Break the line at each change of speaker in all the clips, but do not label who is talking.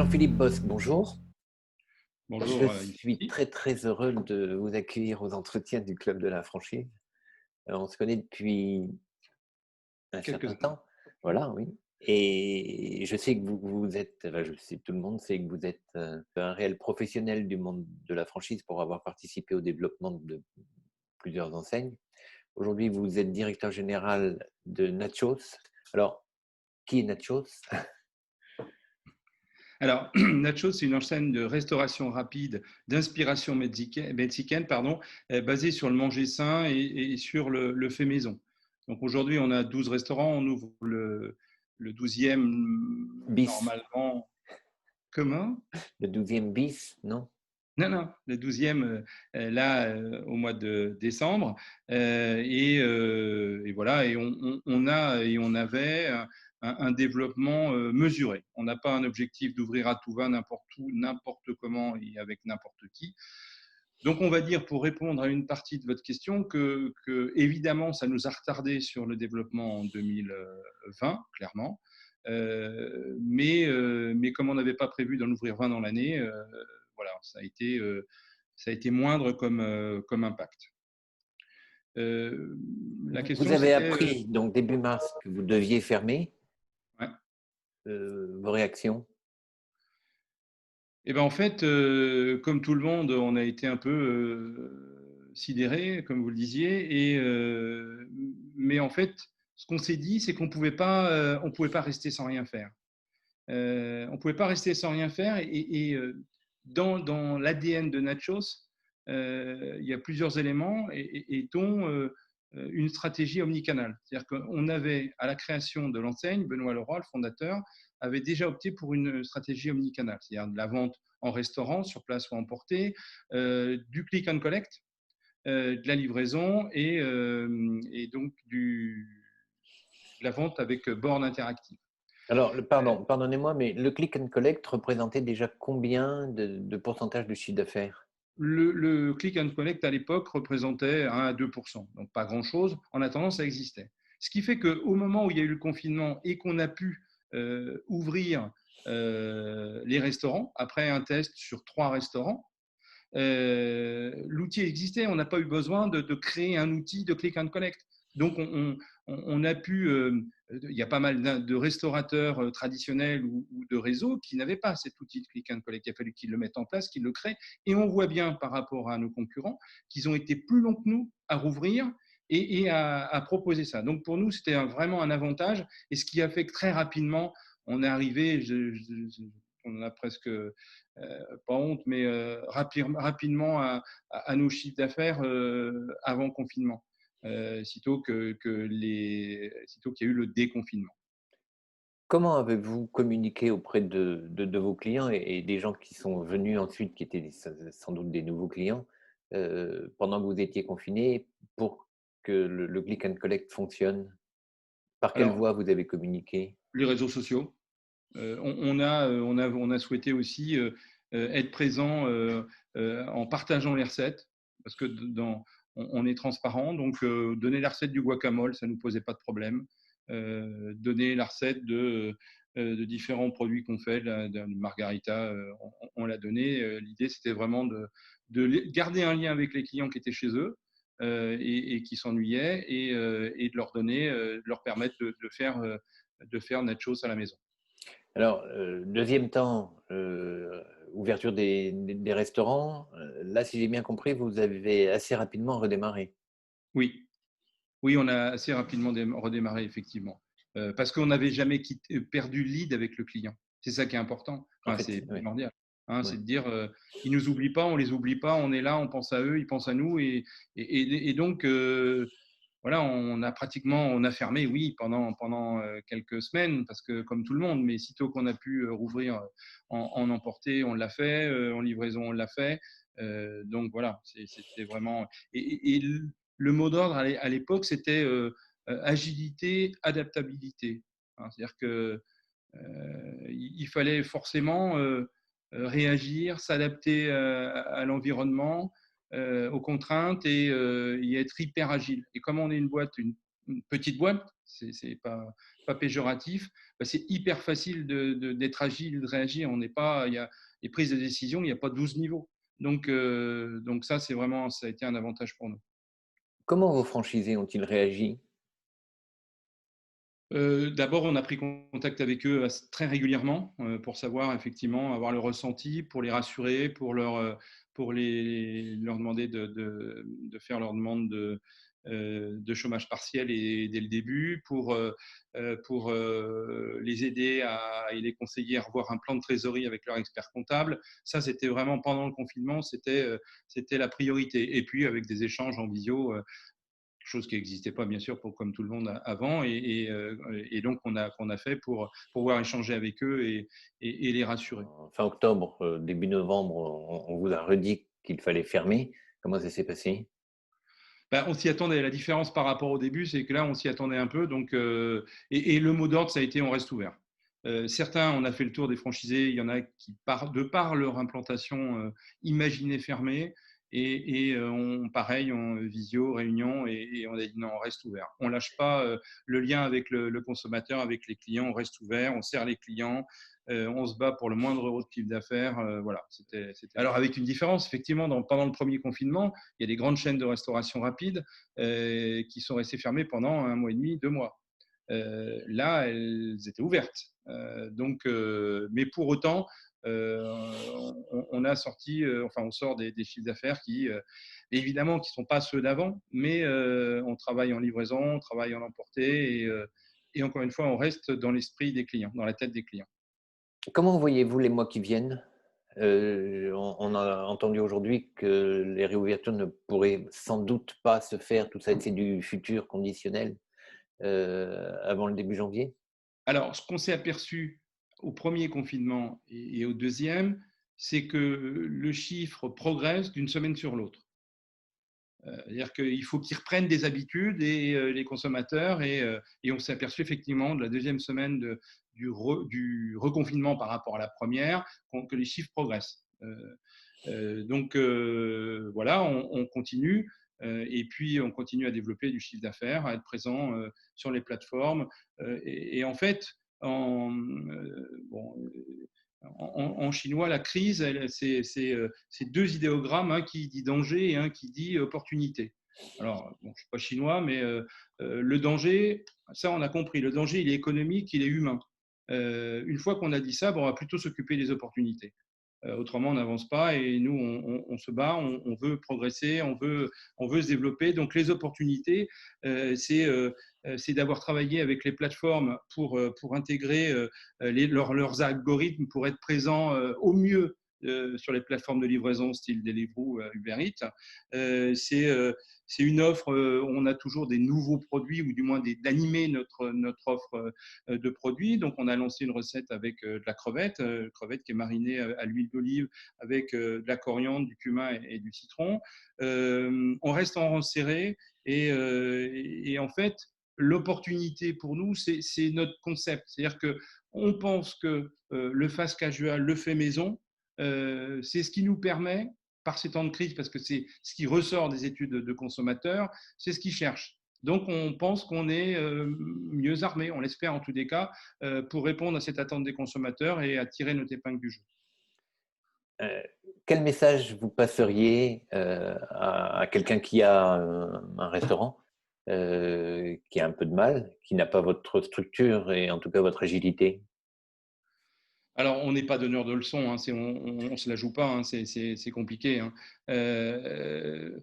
Jean-Philippe Bosc, bonjour. Je
Bonjour,
suis
Infinity.
très très heureux de vous accueillir aux entretiens du Club de la franchise. On se connaît depuis un
Quelques
certain
années.
temps, voilà, oui. Et je sais que vous êtes, enfin, je sais, tout le monde sait que vous êtes un réel professionnel du monde de la franchise pour avoir participé au développement de plusieurs enseignes. Aujourd'hui, vous êtes directeur général de Nachos. Alors, qui est Nachos?
Alors, Nachos, c'est une enseigne de restauration rapide d'inspiration mexicaine, basée sur le manger sain et sur le fait maison. Donc aujourd'hui, on a 12 restaurants, on ouvre le 12e
Bis,
normalement. Comment?
le 12e bis, non?
Non, non, le 12e au mois de décembre. Et voilà, et on avait un développement mesuré. On n'a pas un objectif d'ouvrir à tout va, n'importe où, n'importe comment et avec n'importe qui. Donc, on va dire, pour répondre à une partie de votre question, évidemment, ça nous a retardé sur le développement en 2020, clairement. Mais comme on n'avait pas prévu d'en ouvrir 20 dans l'année, voilà, ça a été moindre comme impact. La
Vous
question,
avez
c'était.
appris, donc début mars, que vous deviez fermer.
Ouais.
Vos réactions?
Et ben en fait, comme tout le monde, on a été un peu sidérés, comme vous le disiez. Mais en fait, ce qu'on s'est dit, c'est on pouvait pas rester sans rien faire. On pouvait pas rester sans rien faire. Dans l'ADN de Nachos, il y a plusieurs éléments, et dont une stratégie omnicanale. C'est-à-dire qu'on avait, à la création de l'enseigne, Benoît Leroy, le fondateur, avait déjà opté pour une stratégie omnicanale, c'est-à-dire de la vente en restaurant, sur place ou emporté, du click and collect, de la livraison et donc de la vente avec borne interactive.
Alors, pardonnez-moi, mais le click and collect représentait déjà combien de pourcentage du chiffre d'affaires?
Le click and collect à l'époque représentait 1 à 2%, donc pas grand-chose. En attendant, ça existait. Ce qui fait qu'au moment où il y a eu le confinement et qu'on a pu ouvrir les restaurants, après un test sur 3 restaurants, l'outil existait. On n'a pas eu besoin de créer un outil de click and collect. Donc, on a pu. Il y a pas mal de restaurateurs traditionnels ou de réseaux qui n'avaient pas cet outil de click and collect. Il a fallu qu'ils le mettent en place, qu'ils le créent. Et on voit bien par rapport à nos concurrents qu'ils ont été plus longs que nous à rouvrir et à proposer ça. Donc, pour nous, c'était vraiment un avantage. Et ce qui a fait que très rapidement, on est arrivé, on a presque pas honte, mais rapidement à nos chiffres d'affaires avant confinement, sitôt sitôt qu'il y a eu le déconfinement.
Comment avez-vous communiqué auprès de vos clients et des gens qui sont venus ensuite, qui étaient sans doute des nouveaux clients, pendant que vous étiez confinés, pour que le click and collect fonctionne? Par quelle
Alors,
voie vous avez communiqué?
les réseaux sociaux, on a souhaité aussi être présent en partageant les recettes, parce que on est transparent, donc donner la recette du guacamole, ça ne nous posait pas de problème. Donner la recette de différents produits qu'on fait, de margarita, on l'a donné. L'idée, c'était vraiment de garder un lien avec les clients qui étaient chez eux et qui s'ennuyaient, et de leur donner, de leur permettre de faire nachos à la maison.
Alors, deuxième temps, ouverture des restaurants. Là, si j'ai bien compris, vous avez assez rapidement redémarré.
Oui, oui, on a assez rapidement redémarré, effectivement. Parce qu'on n'avait jamais perdu le lead avec le client. C'est ça qui est important.
En
Enfin,
fait,
c'est
oui,
primordial. Hein,
ouais.
c'est de dire, ils ne nous oublient pas, on les oublie pas, on est là, on pense à eux, ils pensent à nous. Et donc, voilà, on a fermé, oui, pendant quelques semaines, parce que comme tout le monde, mais sitôt qu'on a pu rouvrir en emporté, on l'a fait, en livraison, on l'a fait. Donc voilà, c'était vraiment. Et le mot d'ordre à l'époque, c'était agilité, adaptabilité. Hein, c'est-à-dire que il fallait forcément réagir, s'adapter à l'environnement, aux contraintes, et être hyper agile. Et comme on est une boîte une petite boîte, c'est pas péjoratif, bah, c'est hyper facile d'être agile, de réagir. On n'est pas, il y a les prises de décision, il n'y a pas 12 niveaux. Donc ça, c'est vraiment, ça a été un avantage pour nous.
Comment vos franchisés ont-ils réagi?
D'abord, on a pris contact avec eux très régulièrement pour savoir effectivement, avoir le ressenti, pour les rassurer, pour leur demander de faire leur demande de chômage partiel dès le début, pour les aider et les conseiller à revoir un plan de trésorerie avec leur expert comptable. Ça, c'était vraiment pendant le confinement, c'était la priorité. Et puis, avec des échanges en visio, chose qui n'existait pas bien sûr comme tout le monde avant et donc qu'on a fait pour pouvoir échanger avec eux et les rassurer.
Fin octobre, début novembre, on vous a redit qu'il fallait fermer. Comment ça s'est passé?
Ben, on s'y attendait. La différence par rapport au début, c'est que là, on s'y attendait un peu. Et le mot d'ordre, ça a été on reste ouvert. Certains, on a fait le tour des franchisés. Il y en a qui, de par leur implantation, imaginaient fermer. Pareil, on visio, réunion, et on a dit non, on reste ouvert. On lâche pas le lien avec le consommateur, avec les clients. On reste ouvert, on sert les clients, on se bat pour le moindre euro de chiffre d'affaires. Voilà. Alors avec une différence, effectivement, pendant le premier confinement, il y a des grandes chaînes de restauration rapide qui sont restées fermées pendant 1 mois et demi, 2 mois. Là, elles étaient ouvertes. Mais pour autant, on a sorti, enfin, on sort des chiffres d'affaires qui, évidemment, qui ne sont pas ceux d'avant, mais on travaille en livraison, on travaille en emporté, et encore une fois, on reste dans l'esprit des clients, dans la tête des clients.
Comment voyez-vous les mois qui viennent? On a entendu aujourd'hui que les réouvertures ne pourraient sans doute pas se faire, tout ça c'est du futur conditionnel, avant le début janvier?
Alors, ce qu'on s'est aperçu au premier confinement et au deuxième, c'est que le chiffre progresse d'une semaine sur l'autre. C'est-à-dire qu'il faut qu'ils reprennent des habitudes les consommateurs et on s'est aperçu effectivement de la deuxième semaine du reconfinement par rapport à la première que les chiffres progressent. Voilà, on continue et puis on continue à développer du chiffre d'affaires, à être présent sur les plateformes. Et en fait, bon, en chinois, la crise, c'est deux idéogrammes, un qui dit danger et un qui dit opportunité. Alors, bon, je ne suis pas chinois, mais le danger, ça on a compris, le danger il est économique, il est humain. Une fois qu'on a dit ça, bon, on va plutôt s'occuper des opportunités. Autrement, on n'avance pas et nous, on se bat, on veut progresser, on veut se développer. Donc, les opportunités, c'est d'avoir travaillé avec les plateformes pour intégrer leurs algorithmes pour être présents au mieux sur les plateformes de livraison style Deliveroo, Uber Eats. C'est une offre où on a toujours des nouveaux produits ou du moins d'animer notre offre de produits. Donc, on a lancé une recette avec de la crevette qui est marinée à l'huile d'olive avec de la coriandre, du cumin et du citron. On reste en rang serré et en fait, l'opportunité pour nous, c'est notre concept. C'est-à-dire qu'on pense que le fast casual, le fait maison, c'est ce qui nous permet, par ces temps de crise, parce que c'est ce qui ressort des études de consommateurs, c'est ce qu'ils cherchent. Donc, on pense qu'on est mieux armé, on l'espère en tous les cas, pour répondre à cette attente des consommateurs et à tirer notre épingle du jeu.
Heu, Quel message vous passeriez, à quelqu'un qui a, un restaurant, qui a un peu de mal, qui n'a pas votre structure et en tout cas votre agilité?
Alors, on n'est pas donneur de leçons, hein, on se la joue pas, hein, c'est compliqué, hein. Euh,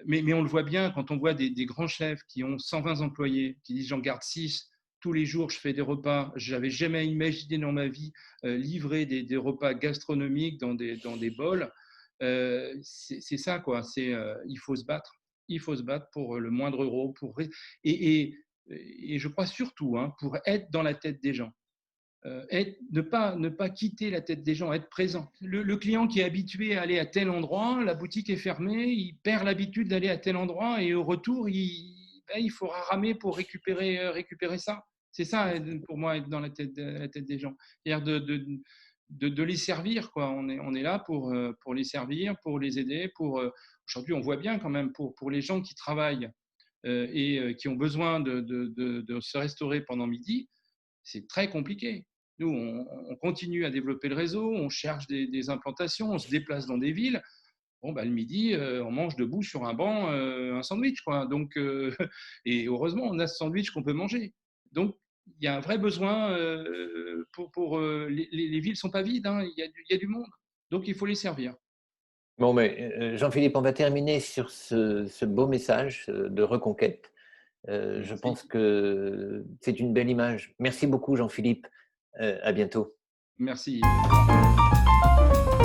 mais on le voit bien quand on voit des grands chefs qui ont 120 employés, qui disent j'en garde 6 tous les jours, je fais des repas. Je n'avais jamais imaginé dans ma vie livrer des repas gastronomiques dans des bols. C'est ça, quoi. Il faut se battre. Il faut se battre pour le moindre euro. Et, et, et je crois surtout pour être dans la tête des gens. Ne pas quitter la tête des gens, être présent. Le client qui est habitué à aller à tel endroit, la boutique est fermée, il perd l'habitude d'aller à tel endroit et au retour, il faudra ramer pour récupérer ça. C'est ça, pour moi, être dans la tête des gens. C'est-à-dire de les servir, quoi. On est là pour les servir, pour les aider. Aujourd'hui, on voit bien quand même, pour les gens qui travaillent et qui ont besoin de se restaurer pendant midi, c'est très compliqué. Nous, on continue à développer le réseau, on cherche des implantations, on se déplace dans des villes. Bon, bah, le midi, on mange debout sur un banc un sandwich, quoi. Donc, et heureusement, on a ce sandwich qu'on peut manger. Donc, il y a un vrai besoin les villes ne sont pas vides, hein, il y a du monde. Donc, il faut les servir.
Bon, mais Jean-Philippe, on va terminer sur ce beau message de reconquête. Je
Merci.
pense que c'est une belle image. Merci beaucoup, Jean-Philippe. À bientôt.
Merci. Au revoir.